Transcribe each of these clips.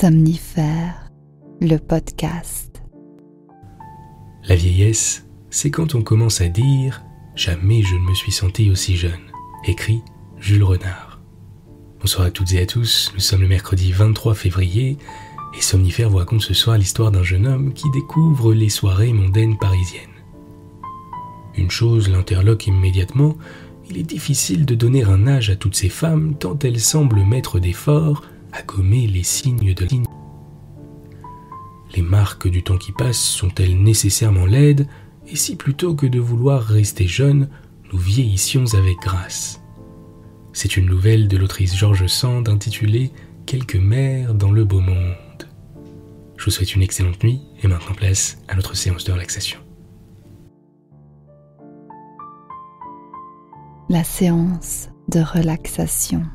Somnifère, le podcast. La vieillesse, c'est quand on commence à dire « Jamais je ne me suis senti aussi jeune », écrit Jules Renard. Bonsoir à toutes et à tous, nous sommes le mercredi 23 février et Somnifère vous raconte ce soir l'histoire d'un jeune homme qui découvre les soirées mondaines parisiennes. Une chose l'interloque immédiatement, il est difficile de donner un âge à toutes ces femmes tant elles semblent mettre d'efforts à gommer les signes de l'âge. Les marques du temps qui passe sont-elles nécessairement laides, et si plutôt que de vouloir rester jeune, nous vieillissions avec grâce? C'est une nouvelle de l'autrice George Sand intitulée « Quelques mères dans le beau monde ». Je vous souhaite une excellente nuit et maintenant place à notre séance de relaxation. La séance de relaxation.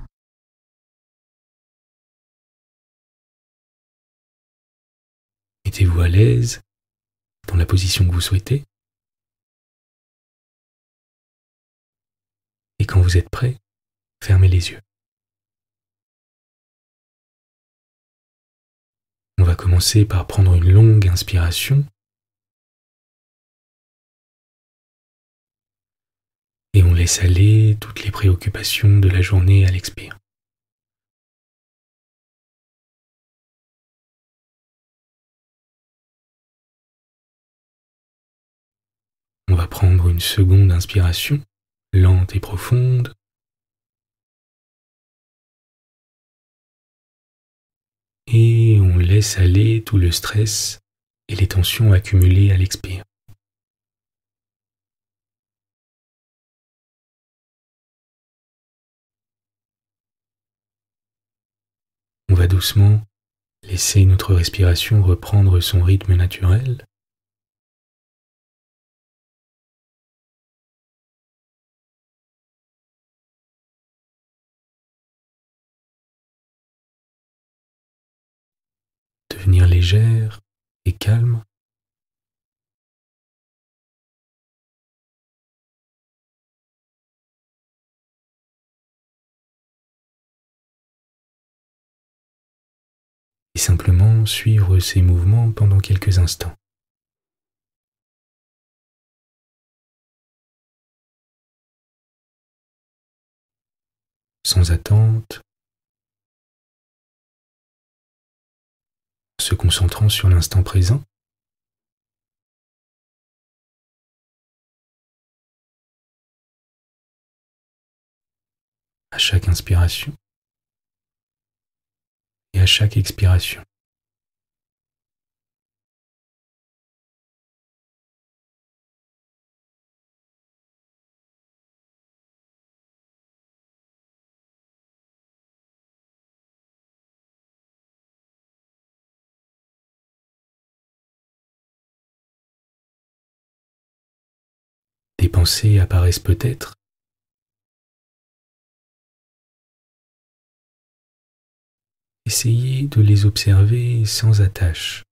Mettez-vous à l'aise dans la position que vous souhaitez. Et quand vous êtes prêt, fermez les yeux. On va commencer par prendre une longue inspiration et on laisse aller toutes les préoccupations de la journée à l'expire. On va prendre une seconde inspiration, lente et profonde. Et on laisse aller tout le stress et les tensions accumulées à l'expire. On va doucement laisser notre respiration reprendre son rythme naturel. Devenir légère et calme. Et simplement suivre ces mouvements pendant quelques instants. Sans attente, se concentrant sur l'instant présent. À chaque inspiration et à chaque expiration. Des pensées apparaissent peut-être. Essayez de les observer sans attache.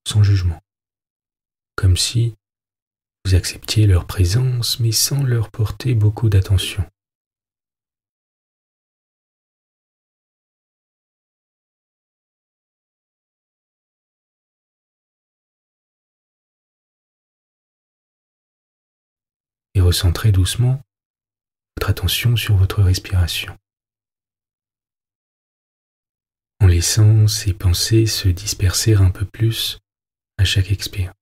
Sans jugement. Comme si vous acceptiez leur présence mais sans leur porter beaucoup d'attention. Et recentrez doucement votre attention sur votre respiration, en laissant ces pensées se disperser un peu plus à chaque expire.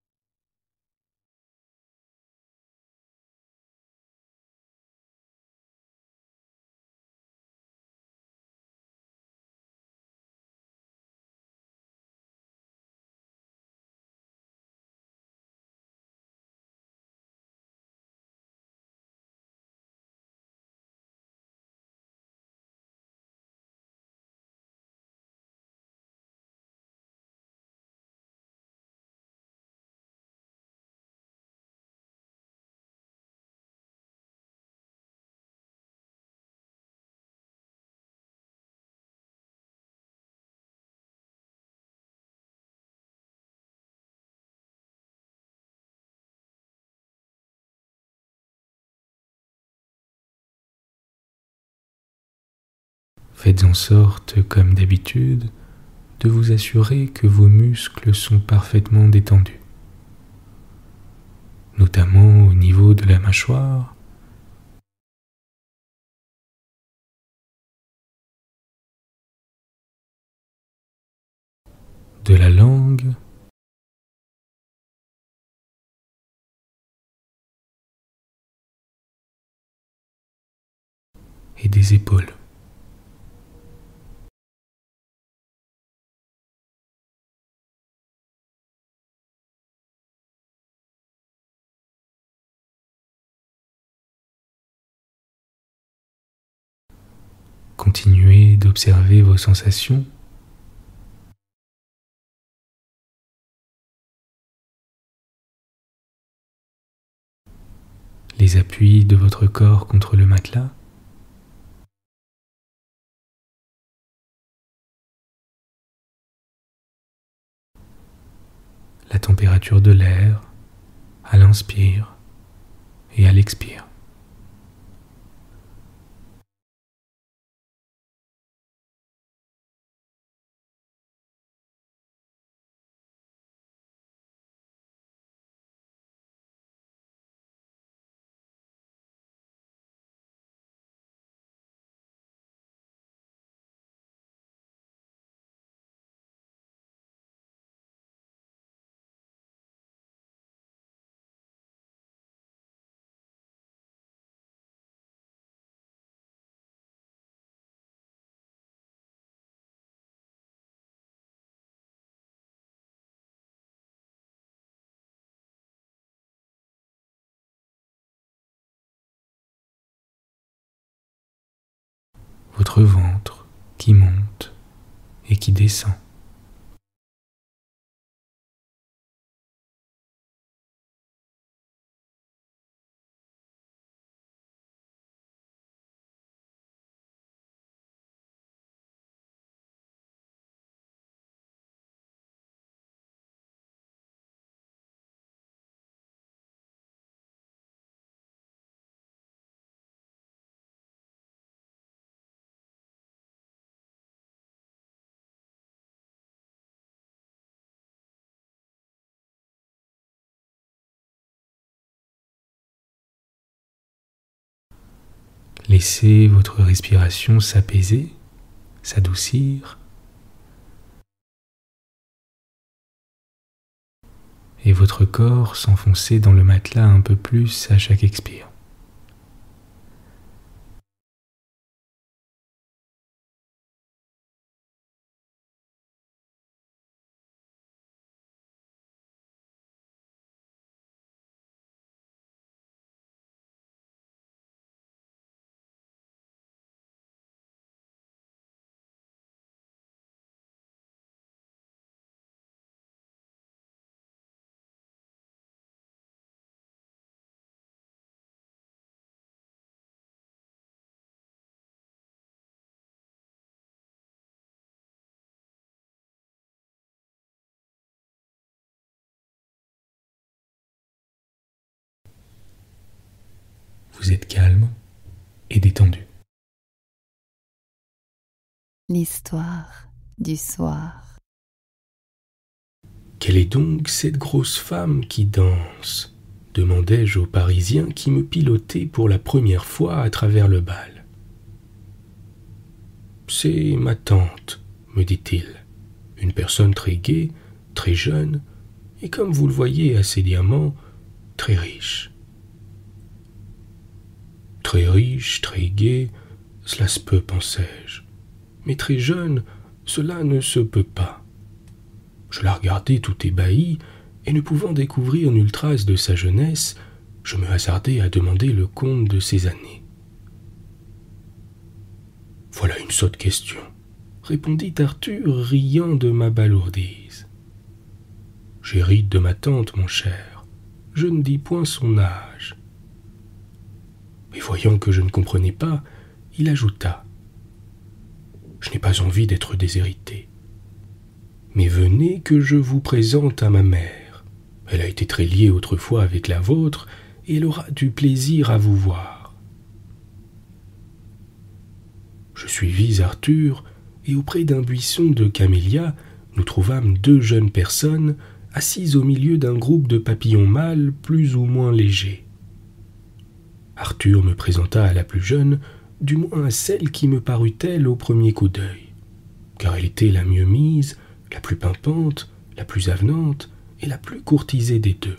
Faites en sorte, comme d'habitude, de vous assurer que vos muscles sont parfaitement détendus, notamment au niveau de la mâchoire, de la langue, et des épaules. Continuez d'observer vos sensations. Les appuis de votre corps contre le matelas. La température de l'air à l'inspire et à l'expire. Votre ventre qui monte et qui descend. Laissez votre respiration s'apaiser, s'adoucir, et votre corps s'enfoncer dans le matelas un peu plus à chaque expire. Vous êtes calme et détendu. L'histoire du soir. Quelle est donc cette grosse femme qui danse ? Demandai-je au Parisien qui me pilotait pour la première fois à travers le bal. C'est ma tante, me dit-il, une personne très gaie, très jeune, et comme vous le voyez à ses diamants, très riche. Très riche, très gaie, cela se peut, pensai-je, mais très jeune, cela ne se peut pas. Je la regardai tout ébahi, et ne pouvant découvrir nulle trace de sa jeunesse, je me hasardai à demander le compte de ses années. « Voilà une sotte question, » répondit Arthur, riant de ma balourdise. « J'hérite de ma tante, mon cher, je ne dis point son âge. » Et voyant que je ne comprenais pas, il ajouta « Je n'ai pas envie d'être déshérité. Mais venez que je vous présente à ma mère. Elle a été très liée autrefois avec la vôtre, et elle aura du plaisir à vous voir. » Je suivis Arthur, et auprès d'un buisson de camélias, nous trouvâmes 2 jeunes personnes assises au milieu d'un groupe de papillons mâles plus ou moins légers. Arthur me présenta à la plus jeune, du moins à celle qui me parut telle au premier coup d'œil, car elle était la mieux mise, la plus pimpante, la plus avenante et la plus courtisée des 2.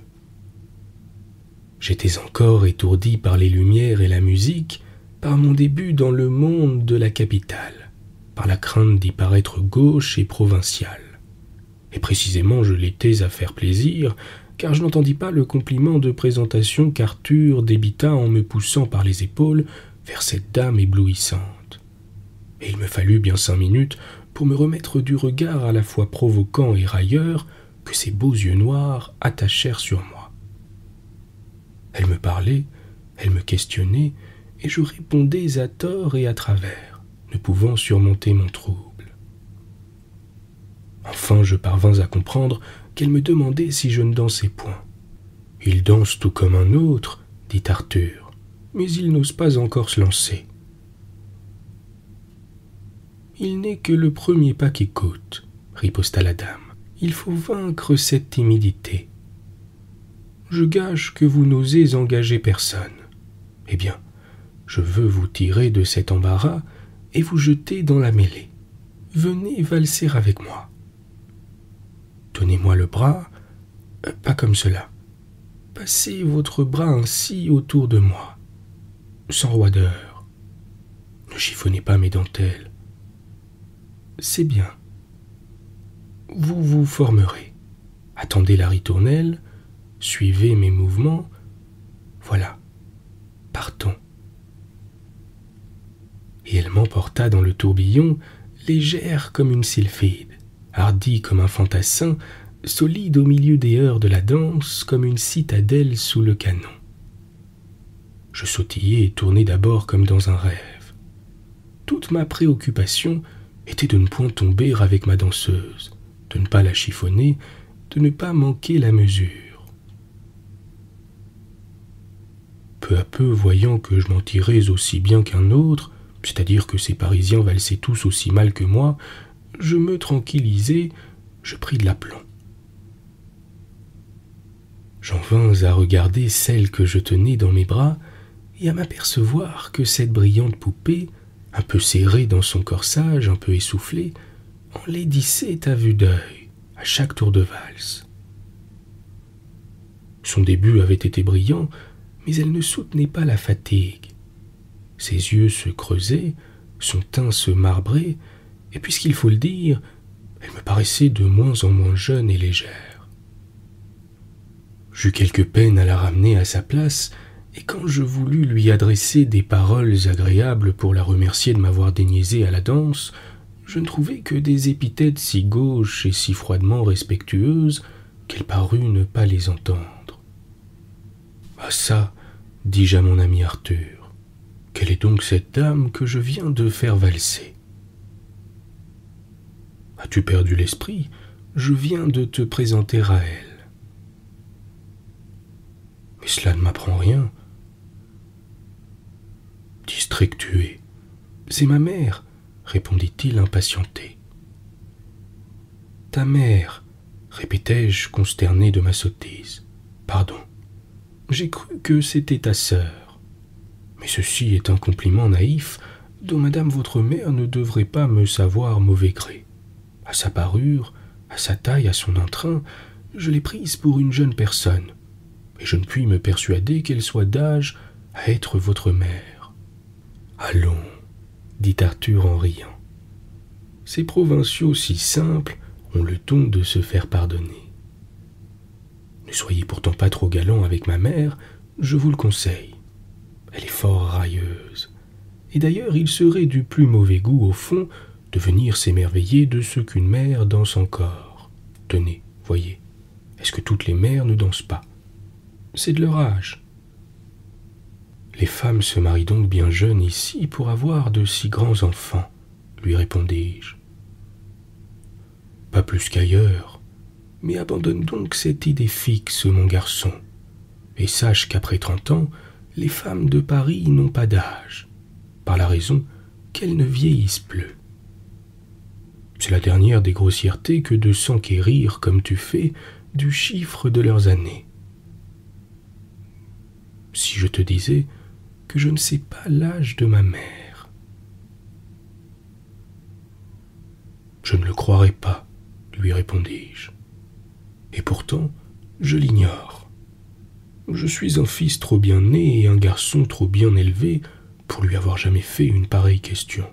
J'étais encore étourdi par les lumières et la musique, par mon début dans le monde de la capitale, par la crainte d'y paraître gauche et provincial. Et précisément je l'étais à faire plaisir, car je n'entendis pas le compliment de présentation qu'Arthur débita en me poussant par les épaules vers cette dame éblouissante. Et il me fallut bien 5 minutes pour me remettre du regard à la fois provoquant et railleur que ses beaux yeux noirs attachèrent sur moi. Elle me parlait, elle me questionnait, et je répondais à tort et à travers, ne pouvant surmonter mon trouble. Enfin, je parvins à comprendre qu'elle me demandait si je ne dansais point. « Il danse tout comme un autre, » dit Arthur, « mais il n'ose pas encore se lancer. »« Il n'est que le premier pas qui coûte, » riposta la dame. « Il faut vaincre cette timidité. Je gage que vous n'osez engager personne. Eh bien, je veux vous tirer de cet embarras et vous jeter dans la mêlée. Venez valser avec moi. Tenez-moi le bras, pas comme cela. Passez votre bras ainsi autour de moi, sans roideur. Ne chiffonnez pas mes dentelles. C'est bien. Vous vous formerez. Attendez la ritournelle, suivez mes mouvements. Voilà, partons. » Et elle m'emporta dans le tourbillon, légère comme une sylphide, hardie comme un fantassin, solide au milieu des heures de la danse, comme une citadelle sous le canon. Je sautillai et tournai d'abord comme dans un rêve. Toute ma préoccupation était de ne point tomber avec ma danseuse, de ne pas la chiffonner, de ne pas manquer la mesure. Peu à peu, voyant que je m'en tirais aussi bien qu'un autre, c'est-à-dire que ces Parisiens valsaient tous aussi mal que moi, je me tranquillisai, je pris de l'aplomb. J'en vins à regarder celle que je tenais dans mes bras et à m'apercevoir que cette brillante poupée, un peu serrée dans son corsage, un peu essoufflée, enlaidissait à vue d'œil, à chaque tour de valse. Son début avait été brillant, mais elle ne soutenait pas la fatigue. Ses yeux se creusaient, son teint se marbrait, et puisqu'il faut le dire, elle me paraissait de moins en moins jeune et légère. J'eus quelque peine à la ramener à sa place, et quand je voulus lui adresser des paroles agréables pour la remercier de m'avoir déniaisé à la danse, je ne trouvai que des épithètes si gauches et si froidement respectueuses qu'elle parut ne pas les entendre. « Ah ça, dis-je à mon ami Arthur, quelle est donc cette dame que je viens de faire valser ? As-tu perdu l'esprit ? Je viens de te présenter à elle. Mais cela ne m'apprend rien. Distrait que tu es. C'est ma mère, répondit-il impatienté. Ta mère, répétai-je consterné de ma sottise. Pardon, j'ai cru que c'était ta sœur. Mais ceci est un compliment naïf dont madame votre mère ne devrait pas me savoir mauvais gré. À sa parure, à sa taille, à son entrain, je l'ai prise pour une jeune personne, et je ne puis me persuader qu'elle soit d'âge à être votre mère. Allons, dit Arthur en riant. Ces provinciaux si simples ont le don de se faire pardonner. Ne soyez pourtant pas trop galant avec ma mère, je vous le conseille. Elle est fort railleuse, et d'ailleurs il serait du plus mauvais goût au fond de venir s'émerveiller de ce qu'une mère danse encore. Tenez, voyez, est-ce que toutes les mères ne dansent pas? C'est de leur âge. Les femmes se marient donc bien jeunes ici pour avoir de si grands enfants, lui répondis-je. Pas plus qu'ailleurs, mais abandonne donc cette idée fixe, mon garçon, et sache qu'après 30 ans, les femmes de Paris n'ont pas d'âge, par la raison qu'elles ne vieillissent plus. C'est la dernière des grossièretés que de s'enquérir, comme tu fais, du chiffre de leurs années. Si je te disais que je ne sais pas l'âge de ma mère. Je ne le croirais pas, lui répondis-je. Et pourtant, je l'ignore. Je suis un fils trop bien né et un garçon trop bien élevé pour lui avoir jamais fait une pareille question.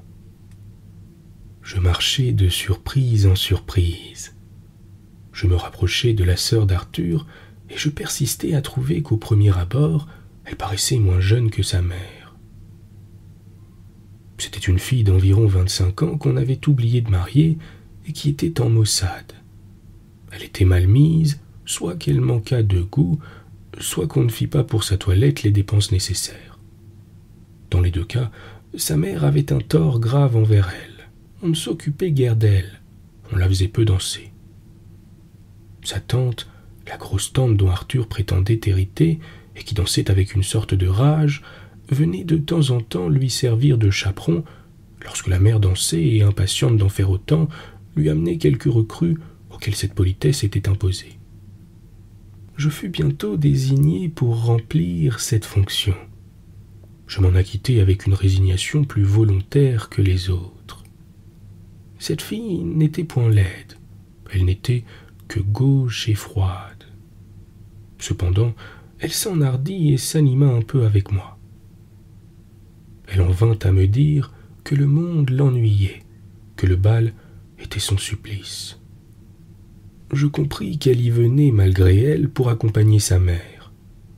Je marchais de surprise en surprise. Je me rapprochais de la sœur d'Arthur et je persistais à trouver qu'au premier abord, elle paraissait moins jeune que sa mère. C'était une fille d'environ 25 ans qu'on avait oublié de marier et qui était en maussade. Elle était mal mise, soit qu'elle manquât de goût, soit qu'on ne fit pas pour sa toilette les dépenses nécessaires. Dans les deux cas, sa mère avait un tort grave envers elle. On ne s'occupait guère d'elle, on la faisait peu danser. Sa tante, la grosse tante dont Arthur prétendait hériter et qui dansait avec une sorte de rage, venait de temps en temps lui servir de chaperon lorsque la mère dansait et, impatiente d'en faire autant, lui amenait quelques recrues auxquelles cette politesse était imposée. Je fus bientôt désigné pour remplir cette fonction. Je m'en acquittai avec une résignation plus volontaire que les autres. Cette fille n'était point laide, elle n'était que gauche et froide. Cependant, elle s'enhardit et s'anima un peu avec moi. Elle en vint à me dire que le monde l'ennuyait, que le bal était son supplice. Je compris qu'elle y venait malgré elle pour accompagner sa mère,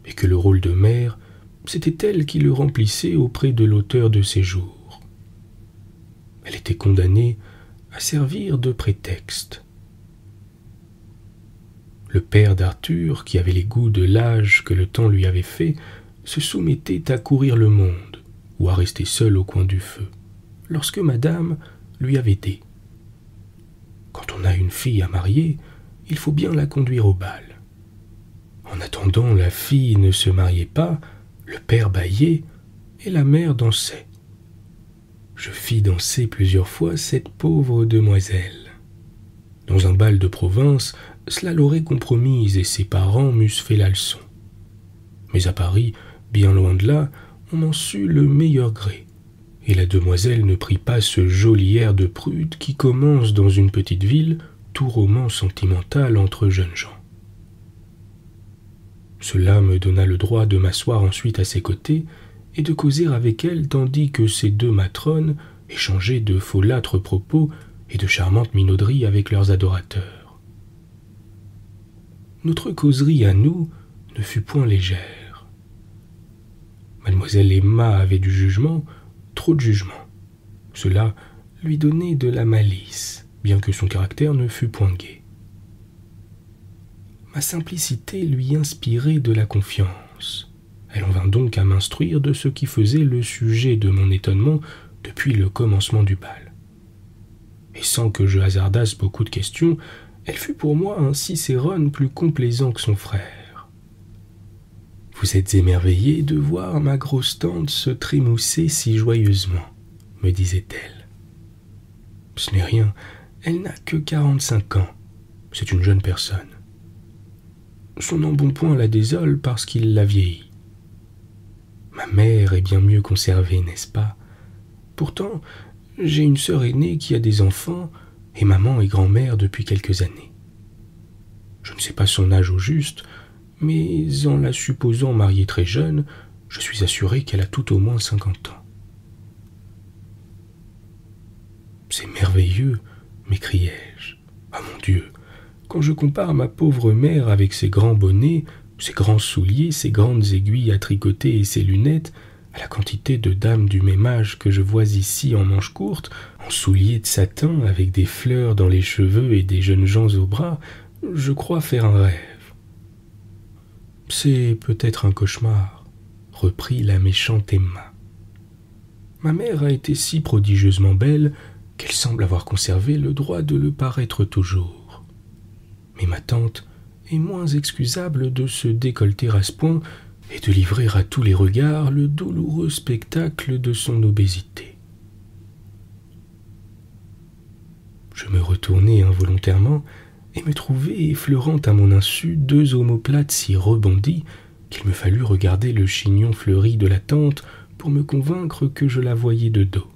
et que le rôle de mère, c'était elle qui le remplissait auprès de l'auteur de ses jours. Elle était condamnée à servir de prétexte. Le père d'Arthur, qui avait les goûts de l'âge que le temps lui avait fait, se soumettait à courir le monde ou à rester seul au coin du feu, lorsque madame lui avait dit « Quand on a une fille à marier, il faut bien la conduire au bal. » En attendant, la fille ne se mariait pas, le père bâillait et la mère dansait. Je fis danser plusieurs fois cette pauvre demoiselle. Dans un bal de province, cela l'aurait compromise et ses parents m'eussent fait la leçon. Mais à Paris, bien loin de là, on m'en sut le meilleur gré, et la demoiselle ne prit pas ce joli air de prude qui commence dans une petite ville tout roman sentimental entre jeunes gens. Cela me donna le droit de m'asseoir ensuite à ses côtés et de causer avec elle tandis que ces deux matrones échangeaient de folâtres propos et de charmantes minauderies avec leurs adorateurs. Notre causerie à nous ne fut point légère. Mademoiselle Emma avait du jugement, trop de jugement. Cela lui donnait de la malice, bien que son caractère ne fût point gai. Ma simplicité lui inspirait de la confiance. Elle en vint donc à m'instruire de ce qui faisait le sujet de mon étonnement depuis le commencement du bal. Et sans que je hasardasse beaucoup de questions, elle fut pour moi un Cicérone plus complaisant que son frère. « Vous êtes émerveillé de voir ma grosse tante se trémousser si joyeusement, » me disait-elle. « Ce n'est rien, elle n'a que 45 ans, c'est une jeune personne. Son embonpoint la désole parce qu'il l'a vieillie. Ma mère est bien mieux conservée, n'est-ce pas? Pourtant, j'ai une sœur aînée qui a des enfants et maman est grand-mère depuis quelques années. Je ne sais pas son âge au juste, mais en la supposant mariée très jeune, je suis assuré qu'elle a tout au moins 50 ans. C'est merveilleux, m'écriai-je. Ah mon Dieu, quand je compare ma pauvre mère avec ses grands bonnets, ses grands souliers, ses grandes aiguilles à tricoter et ses lunettes, à la quantité de dames du même âge que je vois ici en manches courtes, en souliers de satin avec des fleurs dans les cheveux et des jeunes gens aux bras, je crois faire un rêve. C'est peut-être un cauchemar, reprit la méchante Emma. Ma mère a été si prodigieusement belle qu'elle semble avoir conservé le droit de le paraître toujours. Mais ma tante est moins excusable de se décolleter à ce point et de livrer à tous les regards le douloureux spectacle de son obésité. Je me retournai involontairement et me trouvai effleurant à mon insu 2 omoplates si rebondies qu'il me fallut regarder le chignon fleuri de la tante pour me convaincre que je la voyais de dos.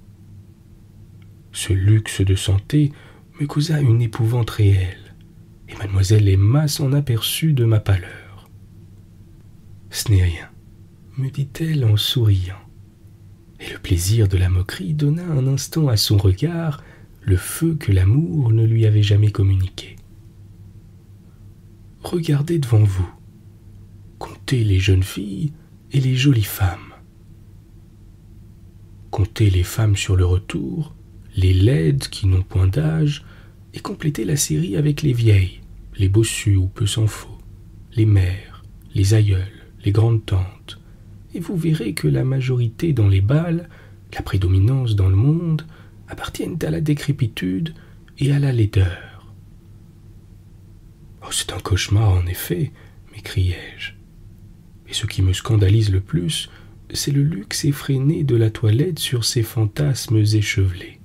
Ce luxe de santé me causa une épouvante réelle, et mademoiselle Emma s'en aperçut de ma pâleur. « Ce n'est rien, » me dit-elle en souriant, et le plaisir de la moquerie donna un instant à son regard le feu que l'amour ne lui avait jamais communiqué. « Regardez devant vous, comptez les jeunes filles et les jolies femmes. Comptez les femmes sur le retour, les laides qui n'ont point d'âge, et complétez la série avec les vieilles, les bossues ou peu s'en faut, les mères, les aïeules, les grandes tantes, et vous verrez que la majorité dans les bals, la prédominance dans le monde, appartiennent à la décrépitude et à la laideur. »« Oh, c'est un cauchemar en effet, » m'écriai-je. Et ce qui me scandalise le plus, c'est le luxe effréné de la toilette sur ces fantasmes échevelés.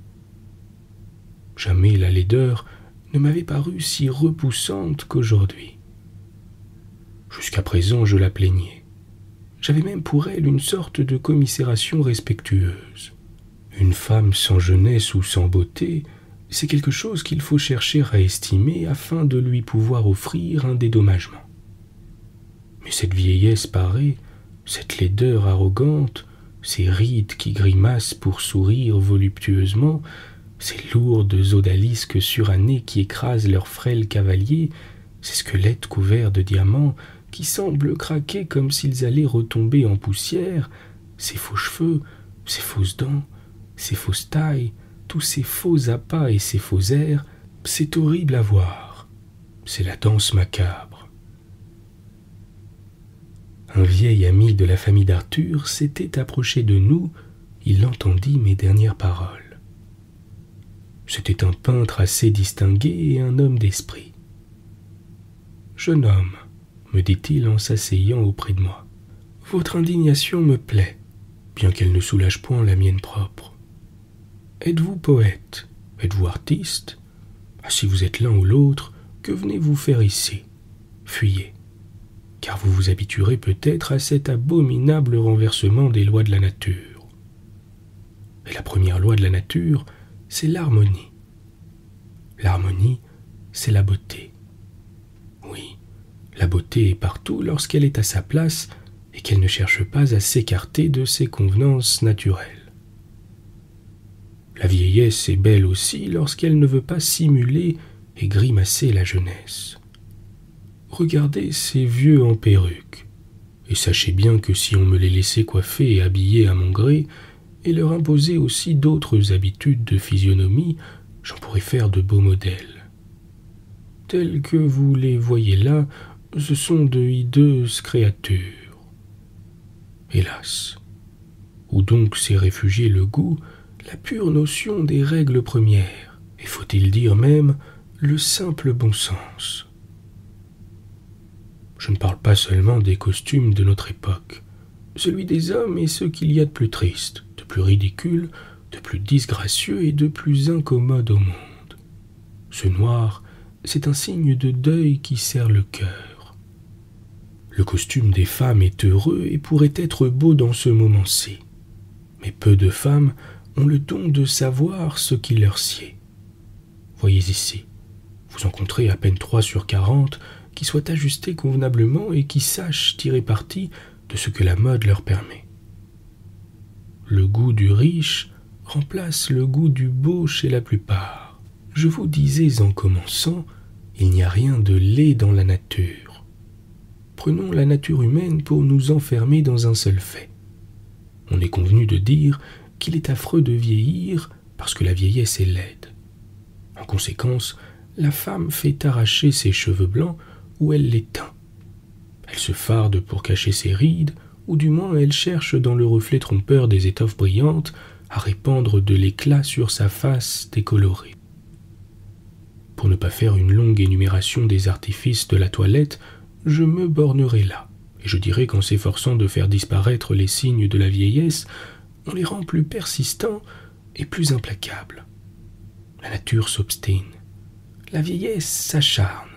Jamais la laideur ne m'avait paru si repoussante qu'aujourd'hui. Jusqu'à présent, je la plaignais. J'avais même pour elle une sorte de commisération respectueuse. Une femme sans jeunesse ou sans beauté, c'est quelque chose qu'il faut chercher à estimer afin de lui pouvoir offrir un dédommagement. Mais cette vieillesse parée, cette laideur arrogante, ces rides qui grimacent pour sourire voluptueusement, ces lourdes odalisques surannées qui écrasent leurs frêles cavaliers, ces squelettes couverts de diamants qui semblent craquer comme s'ils allaient retomber en poussière, ces faux cheveux, ces fausses dents, ces fausses tailles, tous ces faux appâts et ces faux airs, c'est horrible à voir. C'est la danse macabre. Un vieil ami de la famille d'Arthur s'était approché de nous, il entendit mes dernières paroles. C'était un peintre assez distingué et un homme d'esprit. « Jeune homme, » me dit-il en s'asseyant auprès de moi, « votre indignation me plaît, bien qu'elle ne soulage point la mienne propre. Êtes-vous poète? Êtes-vous artiste? Ah, si vous êtes l'un ou l'autre, que venez-vous faire ici? Fuyez, car vous vous habituerez peut-être à cet abominable renversement des lois de la nature. Et la première loi de la nature, c'est l'harmonie. L'harmonie, c'est la beauté. Oui, la beauté est partout lorsqu'elle est à sa place et qu'elle ne cherche pas à s'écarter de ses convenances naturelles. La vieillesse est belle aussi lorsqu'elle ne veut pas simuler et grimacer la jeunesse. Regardez ces vieux en perruque, et sachez bien que si on me les laissait coiffer et habiller à mon gré, et leur imposer aussi d'autres habitudes de physionomie, j'en pourrais faire de beaux modèles. Tels que vous les voyez là, ce sont de hideuses créatures. Hélas, où donc s'est réfugié le goût, la pure notion des règles premières, et faut-il dire même le simple bon sens? Je ne parle pas seulement des costumes de notre époque. Celui des hommes est ce qu'il y a de plus triste, de plus ridicule, de plus disgracieux et de plus incommode au monde. Ce noir, c'est un signe de deuil qui serre le cœur. Le costume des femmes est heureux et pourrait être beau dans ce moment-ci. Mais peu de femmes ont le don de savoir ce qui leur sied. Voyez ici, vous en compterez à peine 3 sur 40 qui soient ajustés convenablement et qui sachent tirer parti de ce que la mode leur permet. Le goût du riche remplace le goût du beau chez la plupart. Je vous disais en commençant, il n'y a rien de laid dans la nature. Prenons la nature humaine pour nous enfermer dans un seul fait. On est convenu de dire qu'il est affreux de vieillir parce que la vieillesse est laide. En conséquence, la femme fait arracher ses cheveux blancs ou elle les teint. Elle se farde pour cacher ses rides, ou du moins elle cherche dans le reflet trompeur des étoffes brillantes à répandre de l'éclat sur sa face décolorée. Pour ne pas faire une longue énumération des artifices de la toilette, je me bornerai là, et je dirai qu'en s'efforçant de faire disparaître les signes de la vieillesse, on les rend plus persistants et plus implacables. La nature s'obstine. La vieillesse s'acharne.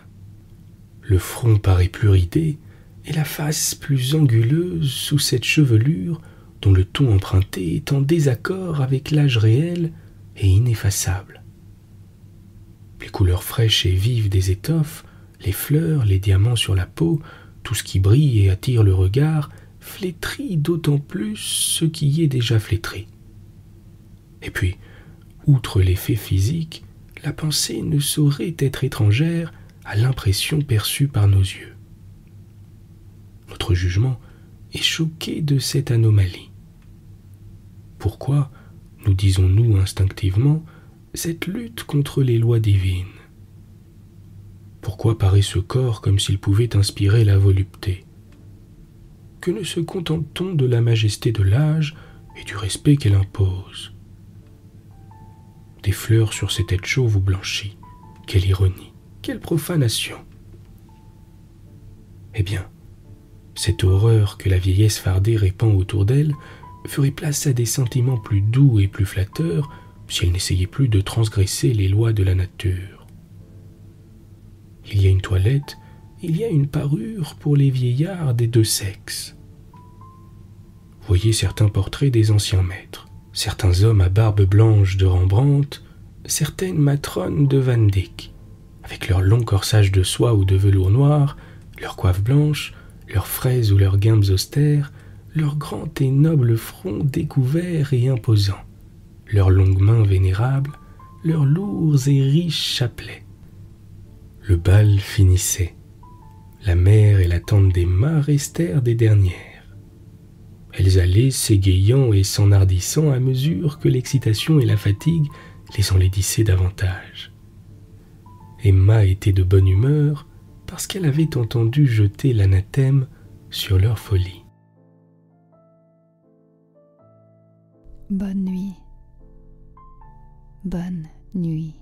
Le front paraît plus ridé et la face plus anguleuse sous cette chevelure dont le ton emprunté est en désaccord avec l'âge réel et ineffaçable. Les couleurs fraîches et vives des étoffes, les fleurs, les diamants sur la peau, tout ce qui brille et attire le regard, flétrit d'autant plus ce qui y est déjà flétri. Et puis, outre l'effet physique, la pensée ne saurait être étrangère à l'impression perçue par nos yeux. Notre jugement est choqué de cette anomalie. Pourquoi, nous disons-nous instinctivement, cette lutte contre les lois divines? Pourquoi paraît ce corps comme s'il pouvait inspirer la volupté? Que ne se contente-t-on de la majesté de l'âge et du respect qu'elle impose? Des fleurs sur ces têtes chauves ou blanchies, quelle ironie, quelle profanation! Eh bien, cette horreur que la vieillesse fardée répand autour d'elle ferait place à des sentiments plus doux et plus flatteurs si elle n'essayait plus de transgresser les lois de la nature. Il y a une toilette, il y a une parure pour les vieillards des deux sexes. Voyez certains portraits des anciens maîtres, certains hommes à barbe blanche de Rembrandt, certaines matrones de Van Dyck, avec leurs longs corsages de soie ou de velours noir, leurs coiffes blanches, leurs fraises ou leurs guimpes austères, leurs grands et nobles fronts découverts et imposants, leurs longues mains vénérables, leurs lourds et riches chapelets. Le bal finissait. La mère et la tante d'Emma restèrent des dernières. Elles allaient s'égayant et s'enhardissant à mesure que l'excitation et la fatigue les enlaidissaient davantage. Emma était de bonne humeur parce qu'elle avait entendu jeter l'anathème sur leur folie. Bonne nuit. Bonne nuit.